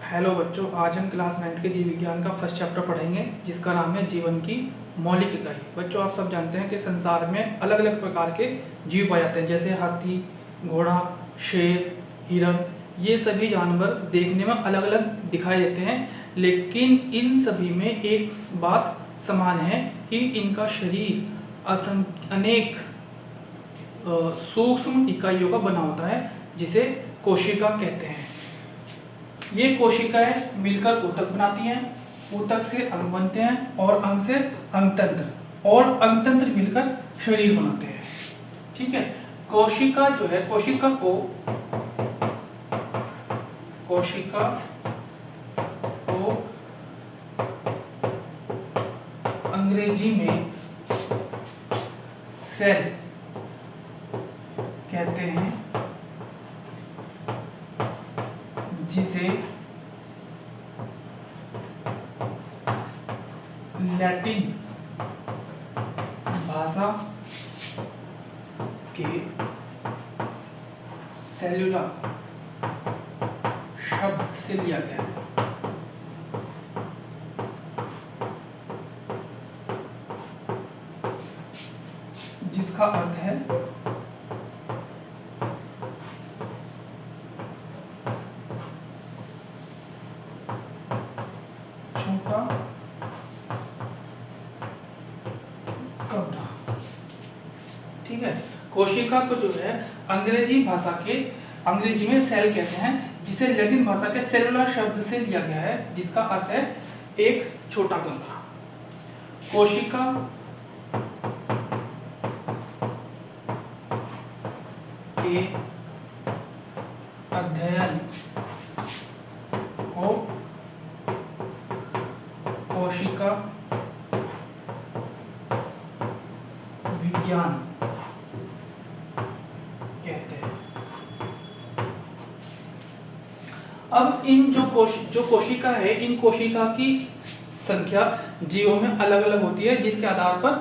Hello बच्चों, आज हम क्लास 9 के जीव विज्ञान का फर्स्ट चैप्टर पढ़ेंगे जिसका नाम है जीवन की मौलिक इकाई। बच्चों, आप सब जानते हैं कि संसार में अलग अलग प्रकार के जीव पाए जाते हैं, जैसे हाथी, घोड़ा, शेर, हिरन। ये सभी जानवर देखने में अलग अलग दिखाई देते हैं, लेकिन इन सभी में एक बात समान है कि इनका शरीर अनेक सूक्ष्म इकाइयों का बना होता है, जिसे कोशिका कहते हैं। ये कोशिकाएं मिलकर ऊतक बनाती हैं, ऊतक से अंग बनते हैं और अंग से अंगतंत्र, और अंगतंत्र मिलकर शरीर बनाते हैं। ठीक है। कोशिका जो है, कोशिका को अंग्रेजी में सेल कहते हैं, जिसे लैटिन भाषा के सेलुला शब्द से लिया गया है। जिसका अर्थ है छोटा कमरा। ठीक है। कोशिका को जो है अंग्रेजी में सेल कहते हैं, जिसे लैटिन भाषा के सेलुलर शब्द से लिया गया है, जिसका अर्थ है एक छोटा कमरा। कोशिका के अध्ययन को कोशिका विज्ञान कहते हैं। अब इन जो कोशिका है, इन कोशिका की संख्या जीवों में अलग अलग होती है, जिसके आधार पर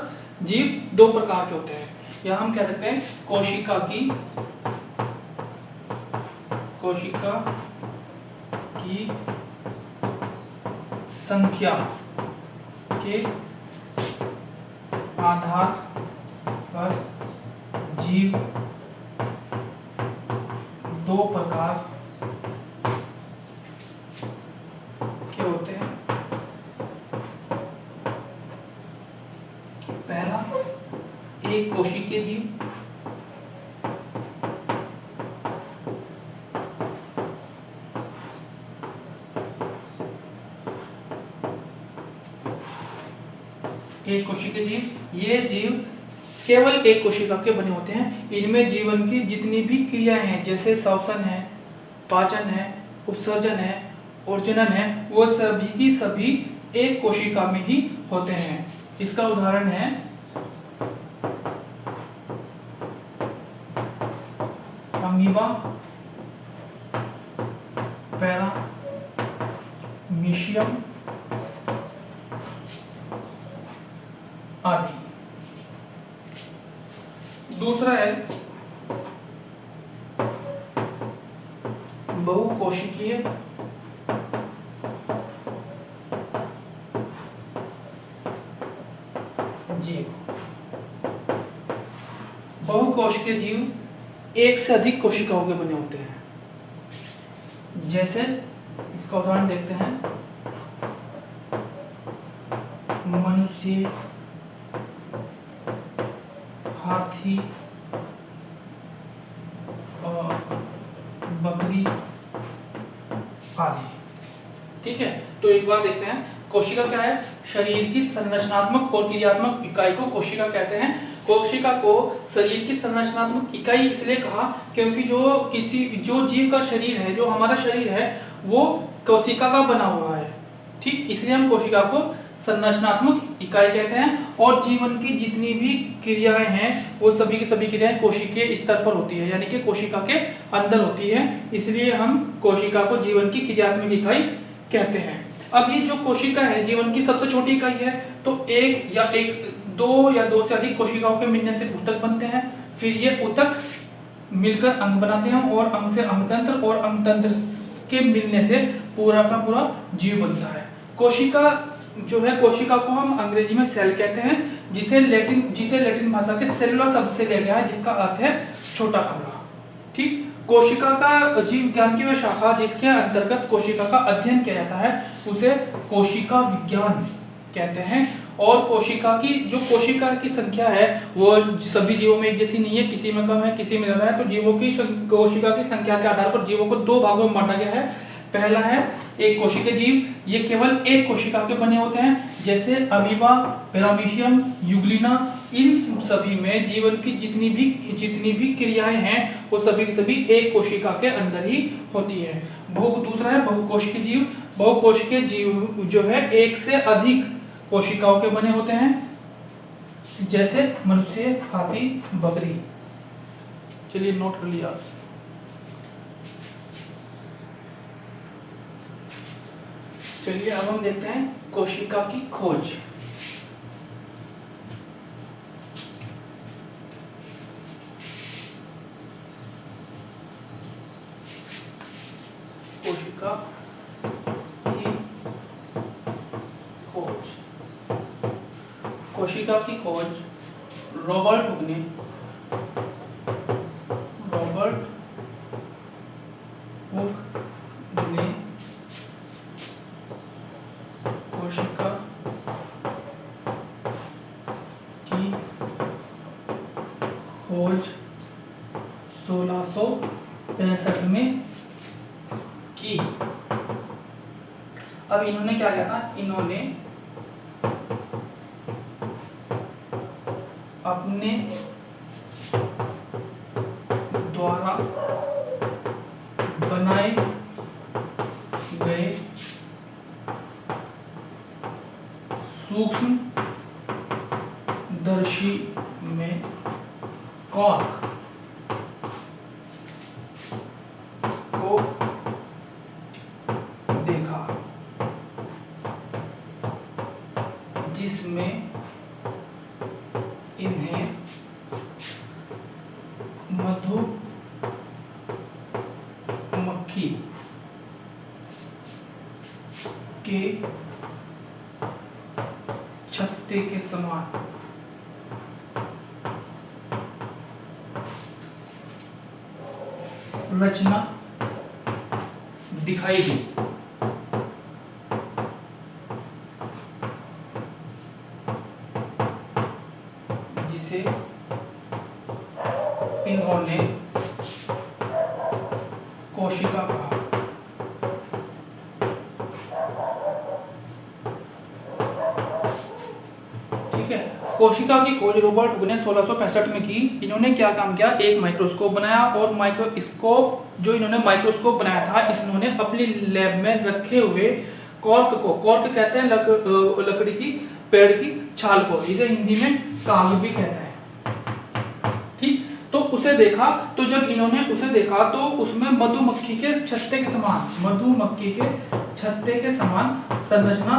जीव दो प्रकार के होते हैं। या हम कह सकते हैं कोशिका की संख्या के आधार पर जीव दो प्रकार के होते हैं। पहला, एक कोशिकीय जीव, एक कोशिकीय जीव। ये जीव केवल एक कोशिका के बने होते हैं। इनमें जीवन की जितनी भी क्रियाएं हैं, जैसे श्वसन है, पाचन है, उत्सर्जन है और जनन है, वो सभी की सभी एक कोशिका में ही होते हैं। इसका उदाहरण है अमीबा, पैरामीशियम आदि। दूसरा है बहुकोशिकीय जीव। बहुकोशिकीय जीव एक से अधिक कोशिकाओं के बने होते हैं। जैसे इसका उदाहरण देखते हैं, मनुष्य, हाथी और बकरी आदि। ठीक है। तो एक बार देखते हैं, कोशिका क्या है? शरीर की संरचनात्मक और क्रियात्मक इकाई को कोशिका कहते हैं। कोशिका को शरीर की संरचनात्मक इकाई इसलिए कहा क्योंकि जो जीव का शरीर है, जो हमारा शरीर है, वो कोशिका का बना हुआ है। ठीक, इसलिए हम कोशिका को संरचनात्मक इकाई कहते हैं। और जीवन की जितनी भी क्रियाएं हैं, वो सभी की सभी क्रियाएं कोशिकीय स्तर पर होती है, यानी कि कोशिका के अंदर होती है। इसलिए हम कोशिका को जीवन की क्रियात्मक इकाई कहते हैं। अब ये जो कोशिका है जीवन की सबसे छोटी इकाई है, तो दो या दो से अधिक कोशिकाओं के मिलने से ऊतक बनते हैं। फिर ये ऊतक मिलकर अंग बनाते हैं और अंग से अंगतंत्र और अंगतंत्र के मिलने से पूरा का पूरा जीव बनता है। कोशिका जो है, कोशिका को हम अंग्रेजी में सेल कहते हैं, जिसे लैटिन भाषा के सेलुलर शब्द से लिया गया है, जिसका अर्थ है छोटा कमरा। ठीक, कोशिका का जीव विज्ञान की वह शाखा जिसके अंतर्गत कोशिका का अध्ययन किया जाता है उसे कोशिका विज्ञान कहते हैं। और कोशिका की संख्या है वो सभी जीवों में एक जैसी नहीं है, किसी में कम है, किसी में ज्यादा है। तो जीवों की कोशिका की संख्या के आधार पर जीवों को दो भागों में बांटा गया है। पहला है एक कोशिकीय जीव, ये केवल एक कोशिका के बने होते हैं, जैसे अमीबा, पैरामीशियम, यूग्लिना। इन सभी में जीवन की जितनी भी क्रियाएं हैं वो सभी की सभी एक कोशिका के अंदर ही होती है। दूसरा है बहुकोशिकीय जीव। बहुकोशिकीय जीव जो है एक से अधिक कोशिकाओं के बने होते हैं, जैसे मनुष्य, हाथी, बकरी। चलिए नोट कर लिया आपसे। चलिए अब हम देखते हैं कोशिका की खोज। कोशिका की खोज। कोशिका की खोज रॉबर्ट हुक ने कोशिका की खोज 1665 में की। अब इन्होंने क्या किया था, इन्होंने अपने द्वारा बनाए गए सूक्ष्म दर्शी में कॉर्क को देखा, जिसमें इन्हें मधुमक्खी के छत्ते के समान रचना दिखाई दी। जिसे इन्होंने कोशिका कहा। ठीक है, कोशिका की खोज रॉबर्ट हुक ने 1665 में की। इन्होंने क्या काम किया, एक माइक्रोस्कोप बनाया, और माइक्रोस्कोप जो इन्होंने माइक्रोस्कोप बनाया था, इन्होंने अपनी लैब में रखे हुए कॉर्क कहते हैं लकड़ी की, पेड़ की छाल को, जिसे हिंदी में काग भी कहते हैं। ठीक, तो उसे देखा, तो जब इन्होंने उसे देखा तो उसमें मधुमक्खी के छत्ते के समान संरचना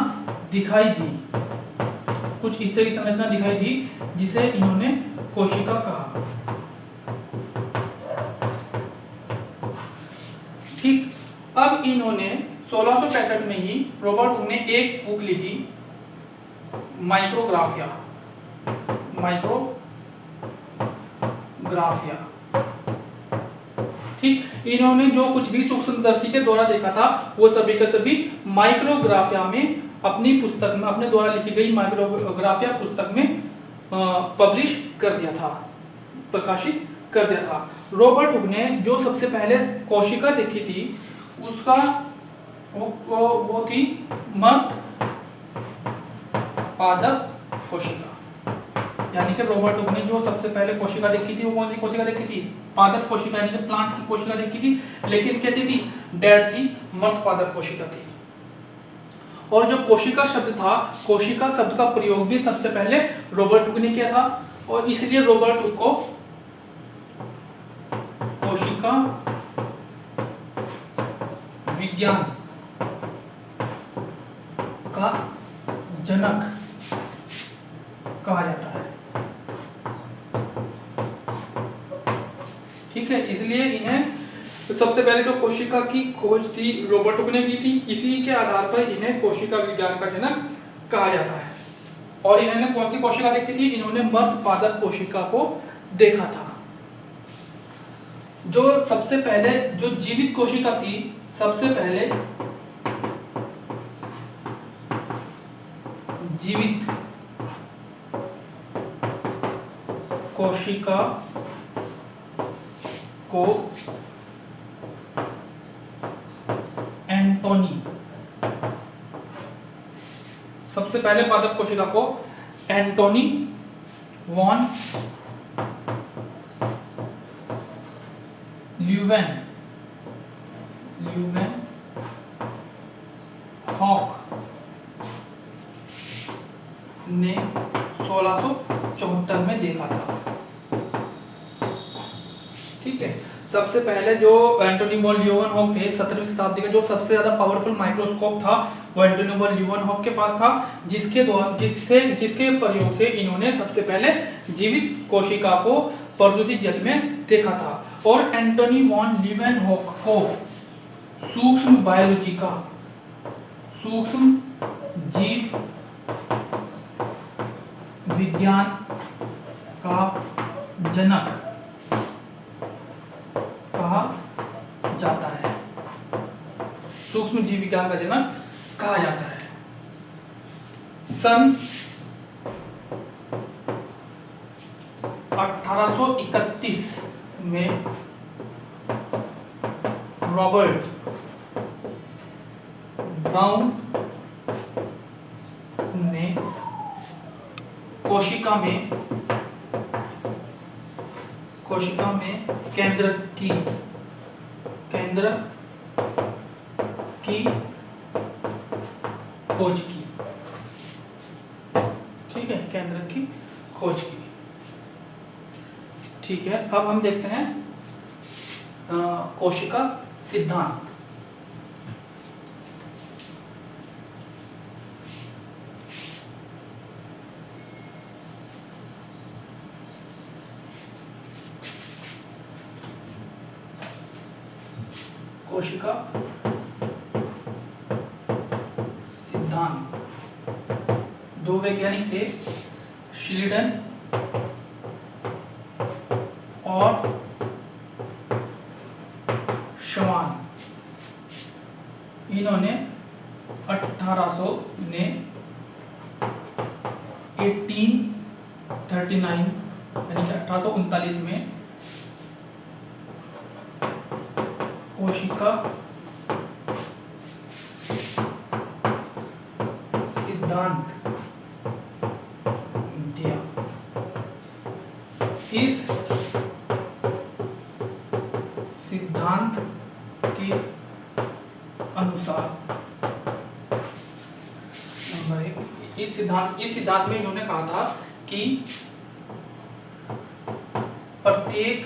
दिखाई दी। कुछ इस तरह की संरचना दिखाई दी, जिसे इन्होंने कोशिका कहा। ठीक, अब इन्होंने 1665 में ही रॉबर्ट हुक ने एक बुक लिखी, माइक्रोग्राफिया। ठीक, इन्होंने जो कुछ भी सूक्ष्मदर्शी के द्वारा देखा था वो सभी के सभी माइक्रोग्राफिया में अपनी पुस्तक में, अपने द्वारा लिखी गई माइक्रोग्राफिया पुस्तक में पब्लिश कर दिया था, प्रकाशित कर दिया था। रॉबर्ट हुक ने जो सबसे पहले कोशिका देखी थी उसका वो थी मर्द पादप कोशिका। यानी कि रॉबर्ट हुक ने जो सबसे पहले कोशिका देखी थी वो कौन सी कोशिका देखी थी, पादप कोशिका, यानी कि प्लांट की कोशिका देखी थी, लेकिन कैसी थी, डेड थी, मर्द पादप कोशिका थी। और जो कोशिका शब्द था, कोशिका शब्द का प्रयोग भी सबसे पहले रॉबर्ट हुक ने किया था, और इसलिए रॉबर्ट हुक को कोशिका विज्ञान का जनक कहा जाता है। ठीक है, इसलिए इन्हें तो सबसे पहले जो कोशिका की खोज थी रोबर्ट ने की थी, इसी के आधार पर इन्हें कोशिका विज्ञान का जनक कहा जाता है। और इन्होंने कौन सी कोशिका देखी थी? इन्होंने मर्द पादप कोशिका को देखा था। जो सबसे पहले जो जीवित कोशिका थी, सबसे पहले जीवित कोशिका को एंटोनी, सबसे पहले पादप कोशिका को एंटोनी वॉन ल्यूवेनहॉक ने 1674 में देखा था। ठीक है, सबसे पहले जो एंटोनी वॉन ल्यूवेनहॉक थे 17वीं शताब्दी का जो सबसे ज्यादा पावरफुल माइक्रोस्कोप था वो एंटोनी वॉन ल्यूवेनहॉक के पास था, जिसके प्रयोग से इन्होंने सबसे पहले जीवित कोशिका को प्रदूषित जल में देखा था। और एंटोनी वॉन ल्यूवेनहॉक को सूक्ष्म बायोलॉजी का, सूक्ष्म जीव विज्ञान का जनक कहा जाता है। सूक्ष्म जीव विज्ञान का जनक कहा जाता है। सन 1831 में रॉबर्ट ब्राउन ने कोशिका में केंद्र की खोज की। ठीक है, केंद्र की खोज की। ठीक है, अब हम देखते हैं कोशिका सिद्धांत। कोशिका सिद्धांत दो वैज्ञानिक थे, श्लीडन और श्वान। इन्होंने 1839 में कोशिका सिद्धांत दिया। इस सिद्धांत के अनुसार नंबर 1, इस सिद्धांत में इन्होंने कहा था कि प्रत्येक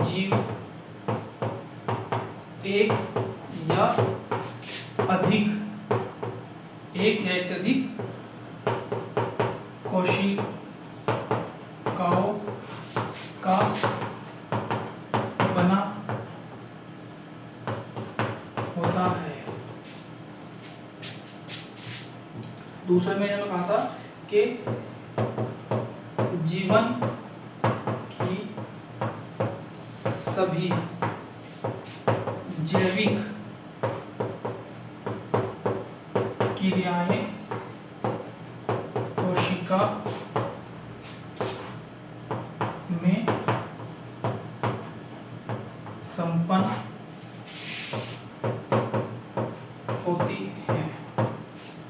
जीव एक या एक से अधिक कोशिकाओं का बना होता है। दूसरे में इन्होंने कहा था कि जीवन की सभी जैविक क्रियाएं कोशिका में संपन्न होती है।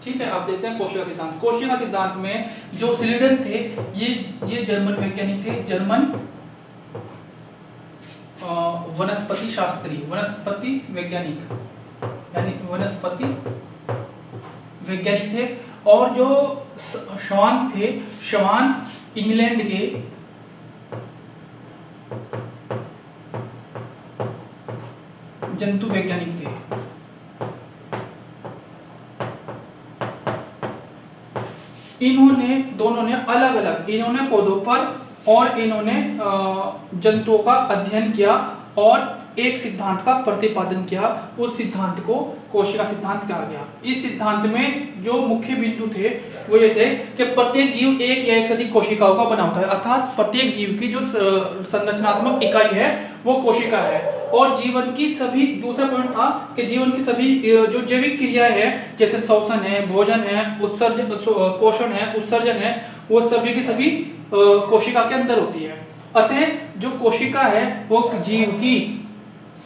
ठीक है, आप देखते हैं कोशिका सिद्धांत। कोशिका सिद्धांत में जो श्लीडन थे ये जर्मन वैज्ञानिक थे, जर्मन वनस्पति शास्त्री, वनस्पति वैज्ञानिक थे। और जो श्वान थे, श्वान इंग्लैंड के जंतु वैज्ञानिक थे। दोनों ने अलग अलग, इन्होंने पौधों पर और इन्होंने जंतुओं का अध्ययन किया और एक सिद्धांत का प्रतिपादन किया। उस सिद्धांत को कोशिका सिद्धांत कहा गया। इस सिद्धांत में जो मुख्य बिंदु थे वो ये थे कि प्रत्येक जीव एक या एक से अधिक कोशिकाओं का बना होता है, अर्थात प्रत्येक जीव की जो संरचनात्मक इकाई है वो कोशिका है। और जीवन की सभी, दूसरा पॉइंट था कि जीवन की सभी जो जैविक क्रियाएं हैं, जैसे श्वसन है, भोजन है, उत्सर्जन, पोषण है, उत्सर्जन है, वो सभी की सभी कोशिका के अंदर होती है। अतः जो कोशिका है वो जीव की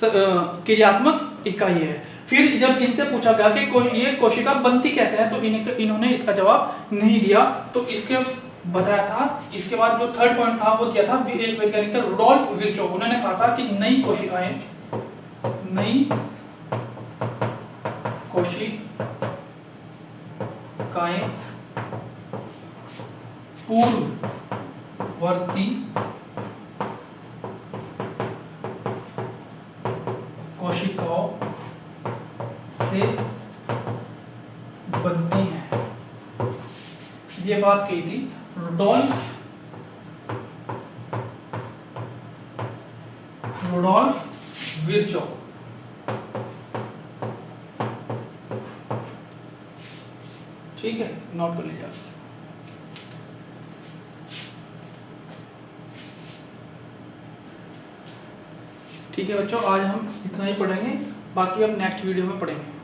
क्रियात्मक इकाई है। फिर जब इनसे पूछा गया कि ये कोशिका बनती कैसे है, तो इन्होंने इसका जवाब नहीं दिया। तो इसके बताया था, इसके बाद जो थर्ड पॉइंट था वो दिया था एक वैज्ञानिक था रुडोल्फ विर्चोव। उन्होंने कहा था कि नई कोशिकाएं पूर्ववर्ती कोशिकाओं से बनती हैं। ये बात कही थी रुडोल्फ विर्चोव। ठीक है, नोट कर लीजिए। ठीक है बच्चों, आज हम इतना ही पढ़ेंगे, बाकी हम नेक्स्ट वीडियो में पढ़ेंगे।